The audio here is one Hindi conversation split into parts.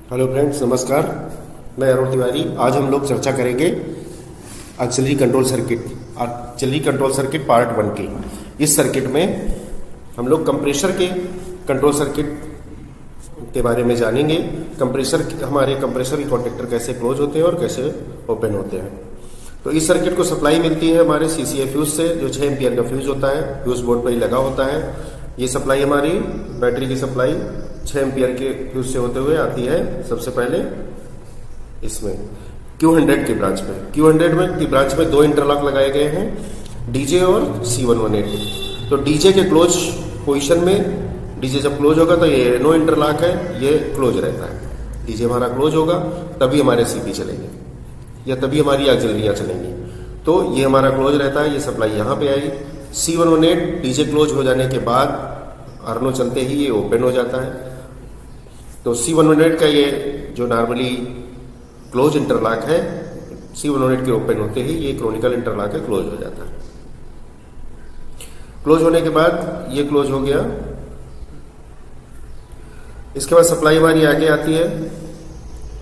हेलो फ्रेंड्स, नमस्कार। मैं अरुण तिवारी। आज हम लोग चर्चा करेंगे ऑक्सिलरी कंट्रोल सर्किट पार्ट 1 की। इस सर्किट में हम लोग कंप्रेसर के कंट्रोल सर्किट के बारे में जानेंगे। हमारे कंप्रेसर के कॉन्टेक्टर कैसे क्लोज होते हैं और कैसे ओपन होते हैं। तो इस सर्किट को सप्लाई मिलती है हमारे CCA फ्यूज से, जो 6 एम्पियर का फ्यूज होता है, फ्यूज बोर्ड पर ही लगा होता है। ये सप्लाई हमारी बैटरी की सप्लाई 6 एम्पियर के फ्यूज से होते हुए आती है सबसे पहले इसमें Q100 की ब्रांच में। Q100 की ब्रांच में 2 इंटरलॉक लगाए गए हैं, DJ और C118। तो DJ के क्लोज पोजीशन में, DJ जब क्लोज होगा तो ये नो इंटरलॉक है, ये क्लोज रहता है। DJ हमारा क्लोज होगा तभी हमारे CP चलेंगे या तभी हमारी ऑक्सिलरियां चलेंगी। तो ये हमारा क्लोज रहता है, ये सप्लाई यहाँ पे आई। C118 DJ क्लोज हो जाने के बाद अर्नो चलते ही ये ओपन हो जाता है। तो C118 का ये जो नॉर्मली क्लोज इंटरलॉक है, C118 के ओपन होते ही ये क्रोनिकल इंटरलॉक है, क्लोज हो जाता है। क्लोज होने के बाद ये क्लोज हो गया। इसके बाद सप्लाई हमारी आगे आती है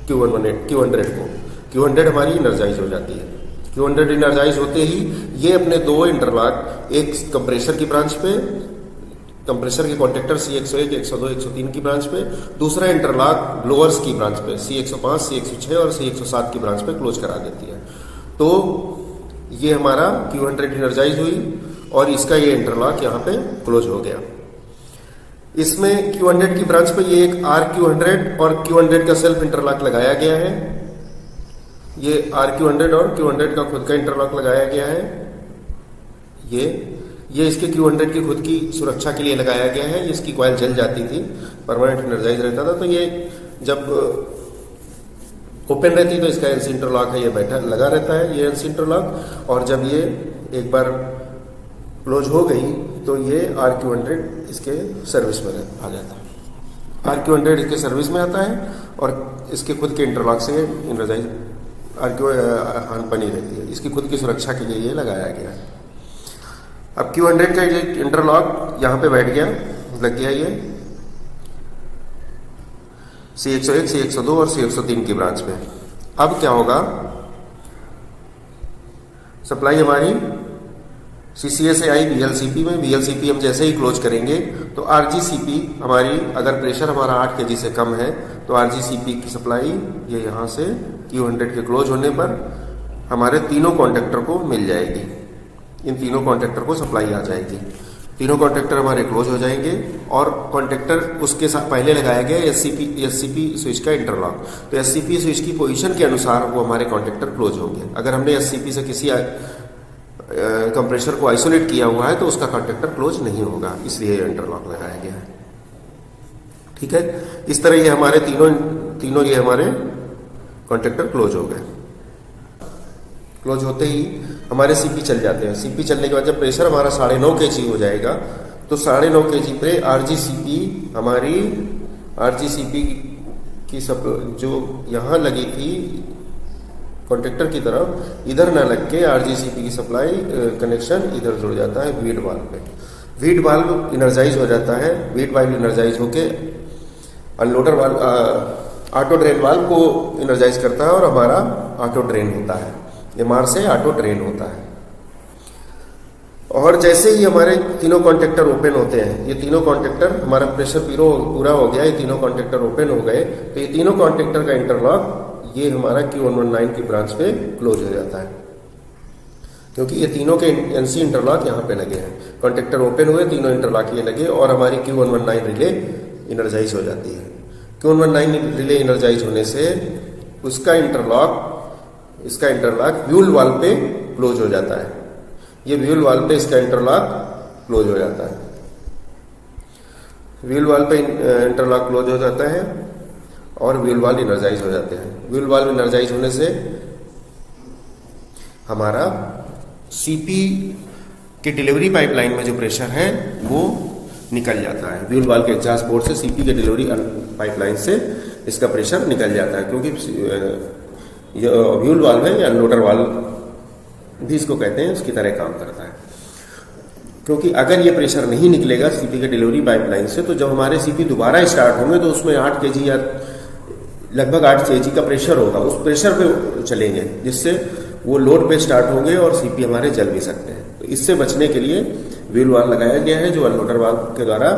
Q100 को। Q100 हमारी इनर्जाइज हो जाती है। Q100 इनर्जाइज होते ही ये अपने 2 इंटरलॉक, एक कंप्रेसर की ब्रांच पे, कंप्रेसर के कॉन्टेक्टर C101, 102, 103 की ब्रांच पे, दूसरा इंटरलॉक ब्लोअर्स की ब्रांच पे C105, C106 और C107 की ब्रांच पे क्लोज करा देती है। तो ये हमारा Q100 इनर्जाइज हुई और इसका ये इंटरलॉक यहाँ पे क्लोज हो गया। इसमें Q100 की ब्रांच पे ये एक RQ100 और Q100 का सेल्फ इंटरलॉक लगाया गया है। ये RQ100 और Q100 का खुद का इंटरलॉक लगाया गया है। ये इसके Q100 की खुद की सुरक्षा के लिए लगाया गया है। इसकी कॉइल जल जाती थी, परमानेंट इनर्जाइज रहता था। तो ये जब ओपन रहती तो इसका NC इंटरलॉक है, ये बैठा लगा रहता है ये NC इंटरलॉक। और जब ये एक बार क्लोज हो गई तो ये RQ100 इसके सर्विस में आ जाता है। RQ100 इसके सर्विस में आता है और इसके खुद के इंटरलॉक से इनर्जाइज बनी रहती है। इसकी खुद की सुरक्षा के लिए ये लगाया गया है। अब Q100 का ये इंटरलॉक यहाँ पे बैठ गया, लग गया ये C101, C102 और C103 की ब्रांच में। अब क्या होगा, सप्लाई हमारी CCA से आई VLCP में। VLCP हम जैसे ही क्लोज करेंगे तो RGCP हमारी, अगर प्रेशर हमारा 8 kg से कम है तो RGCP की सप्लाई ये यहाँ से Q100 के क्लोज होने पर हमारे तीनों कॉन्टेक्टर को मिल जाएगी। इन तीनों कॉन्टेक्टर को सप्लाई आ जाएगी। तीनों कॉन्टेक्टर हमारे क्लोज हो जाएंगे और कॉन्टेक्टर उसके साथ पहले लगाया गया SCP स्विच का इंटरलॉक। तो SCP स्विच की पोजीशन के अनुसार वो हमारे कॉन्टेक्टर क्लोज होंगे। अगर हमने SCP से किसी कंप्रेसर को आइसोलेट किया हुआ है तो उसका कॉन्टेक्टर क्लोज नहीं होगा, इसलिए इंटरलॉक लगाया गया है। ठीक है, इस तरह ये हमारे तीनों ये हमारे कॉन्टेक्टर क्लोज हो गए। क्लोज होते ही हमारे CP चल जाते हैं। CP चलने के बाद जब प्रेशर हमारा 9.5 kg हो जाएगा तो 9.5 kg पे RGCP की सब जो यहाँ लगी थी कॉन्टेक्टर की तरफ, इधर ना लग के RGCP की सप्लाई कनेक्शन इधर जुड़ जाता है वीड वाल्व पे। वीड वाल्व इनर्जाइज हो जाता है। वीड वाल्व इनर्जाइज होके unloader valve, auto drain valve को इनर्जाइज करता है और हमारा ऑटो ड्रेन होता है। MR से ऑटो ड्रेन होता है। और जैसे ही हमारे तीनों कॉन्टेक्टर ओपन होते हैं, ये तीनों कॉन्टेक्टर, हमारा प्रेशर पूरा हो गया, ये तीनों कॉन्टेक्टर ओपन हो गए, तो ये तीनों कॉन्टेक्टर का इंटरलॉक ये हमारा Q119 की ब्रांच पे क्लोज हो जाता है, क्योंकि ये तीनों के NC इंटरलॉक यहाँ पे लगे हैं। कॉन्टेक्टर ओपन हुए, तीनों इंटरलॉक ये लगे और हमारी Q119 रिले इनर्जाइज हो जाती है। Q119 रिले इनर्जाइज होने से इसका इंटरलॉक व्यूल वाल्व पे क्लोज हो जाता है। ये व्यूल वाल्व पे इसका इंटरलॉक क्लोज हो जाता है। व्यूल वाल्व पे इंटरलॉक क्लोज हो जाता है और व्यूल वाल्व इनर्जाइज हो जाते हैं। व्यूल वाल्व इनर्जाइज होने से हमारा CP के डिलीवरी पाइपलाइन में जो प्रेशर है वो निकल जाता है। व्यूल वाल्व के एग्जॉस्ट पोर्ट से CP के डिलीवरी पाइपलाइन से इसका प्रेशर निकल जाता है, क्योंकि ये व्यूल वाल्व है या अनलोडर वाल्व भी इसको कहते हैं, उसकी तरह काम करता है। क्योंकि अगर ये प्रेशर नहीं निकलेगा CP के डिलीवरी पाइपलाइन से तो जब हमारे CP दोबारा स्टार्ट होंगे तो उसमें 8 kg या लगभग 8 kg का प्रेशर होगा, उस प्रेशर पे चलेंगे, जिससे वो लोड पे स्टार्ट होंगे और सीपी हमारे जल भी सकते हैं। तो इससे बचने के लिए व्हील वाल्व लगाया गया है, जो अनलोडर वाल्व के द्वारा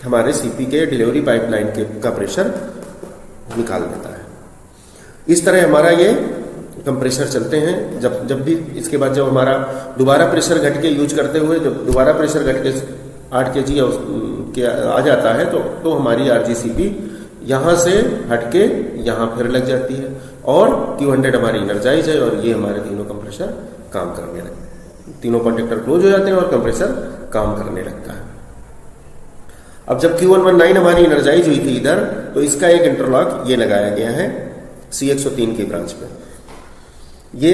हमारे सीपी के डिलीवरी पाइपलाइन का प्रेशर निकाल देता है। इस तरह हमारा ये कंप्रेसर चलते हैं। जब भी इसके बाद जब हमारा दोबारा प्रेशर घट के यूज करते हुए जब दोबारा प्रेशर घट के 8 kg आ जाता है तो हमारी आरजीसीपी यहाँ से हटके यहाँ फिर लग जाती है और Q100 हमारी एनर्जाइज है और ये हमारे तीनों कंप्रेसर काम करने लगते हैं। तीनों कॉन्टेक्टर क्लोज हो जाते हैं और कंप्रेसर काम करने लगता है। अब जब Q119 हमारी एनर्जाइज हुई थी इधर, तो इसका एक इंटरलॉक ये लगाया गया है C103 की ब्रांच पे। ये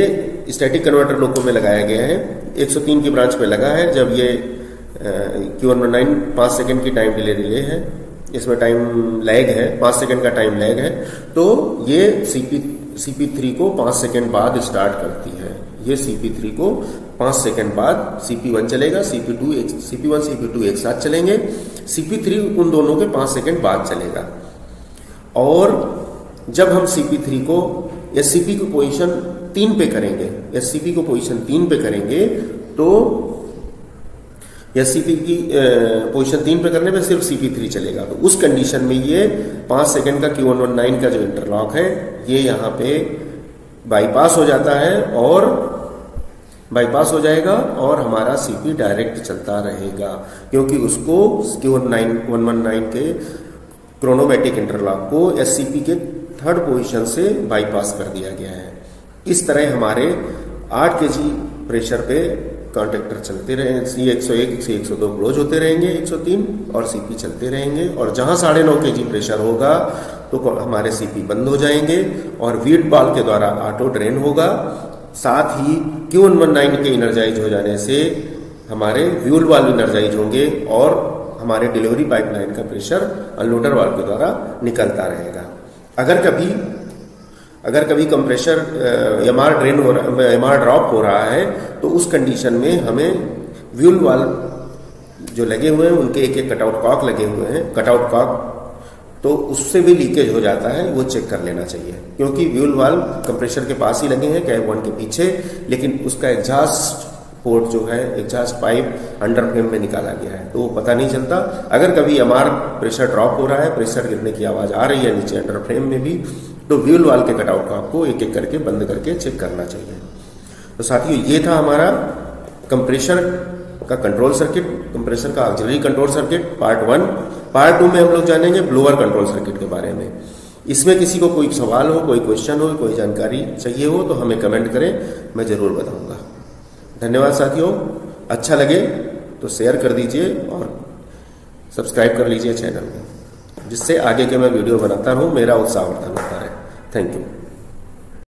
स्टैटिक कन्वर्टर लोको में लगाया गया है, 103 की ब्रांच पे लगा है। जब ये Q119 5 सेकंड की टाइम डिले है, इसमें टाइम लैग है, 5 सेकंड का टाइम लैग है, तो ये CP3 को 5 सेकंड बाद स्टार्ट करती है। ये CP3 को 5 सेकंड बाद CP1 चलेगा, CP1 CP2 एक साथ चलेंगे, CP3 उन दोनों के 5 सेकंड बाद चलेगा। और जब हम CP3 को SCP को पोजीशन 3 पे करेंगे, SCP को पोजीशन 3 पे करेंगे, तो SCP की पोजीशन 3 पे करने पे सिर्फ CP3 चलेगा। तो उस कंडीशन में ये 5 सेकंड का Q119 का जो इंटरलॉक है ये यहाँ पे बाईपास हो जाता है और बाईपास हो जाएगा और हमारा CP डायरेक्ट चलता रहेगा, क्योंकि उसको Q119 के क्रोनोमेटिक इंटरलॉक को SCP के 3rd पोजीशन से बाईपास कर दिया गया है। इस तरह हमारे 8 kg प्रेशर पे कॉन्टेक्टर चलते रहे, C101 C102 क्लोज होते रहेंगे, 103 और CP चलते रहेंगे। और जहां 9.5 kg प्रेशर होगा तो हमारे CP बंद हो जाएंगे और व्हील वाल्व के द्वारा ऑटो ड्रेन होगा। साथ ही Q119 के एनर्जाइज हो जाने से हमारे व्हील वाल्व एनर्जाइज होंगे और हमारे डिलीवरी पाइपलाइन का प्रेशर अनलोडर वाल्व के द्वारा निकलता रहेगा। अगर कभी कंप्रेशर MR ड्रॉप हो रहा है तो उस कंडीशन में हमें व्हील वाल्व जो लगे हुए हैं उनके एक कटआउट कॉक लगे हुए हैं, कटआउट कॉक, तो उससे भी लीकेज हो जाता है, वो चेक कर लेना चाहिए। क्योंकि व्हील वाल्व कंप्रेसर के पास ही लगे हैं, कैब 1 के पीछे, लेकिन उसका एग्जॉस्ट पोर्ट जो है, एग्जॉस्ट पाइप अंडर फ्रेम में निकाला गया है, तो वो पता नहीं चलता। अगर कभी MR प्रेशर ड्रॉप हो रहा है, प्रेशर गिरने की आवाज आ रही है नीचे अंडर फ्रेम में भी, तो व्हील वाल्व के कटआउट को आपको एक एक करके बंद करके चेक करना चाहिए। तो साथियों, ये था हमारा कंप्रेसर का कंट्रोल सर्किट, कंप्रेसर का auxiliary control circuit part 1। Part 2 में हम लोग जानेंगे ब्लोअर कंट्रोल सर्किट के बारे में। इसमें किसी को कोई सवाल हो, कोई क्वेश्चन हो, कोई जानकारी चाहिए हो तो हमें कमेंट करें, मैं जरूर बताऊंगा। धन्यवाद साथियों, अच्छा लगे तो शेयर कर दीजिए और सब्सक्राइब कर लीजिए चैनल को, जिससे आगे के मैं वीडियो बनाता रहूं, मेरा उत्साहवर्धन होता रहे। Thank you.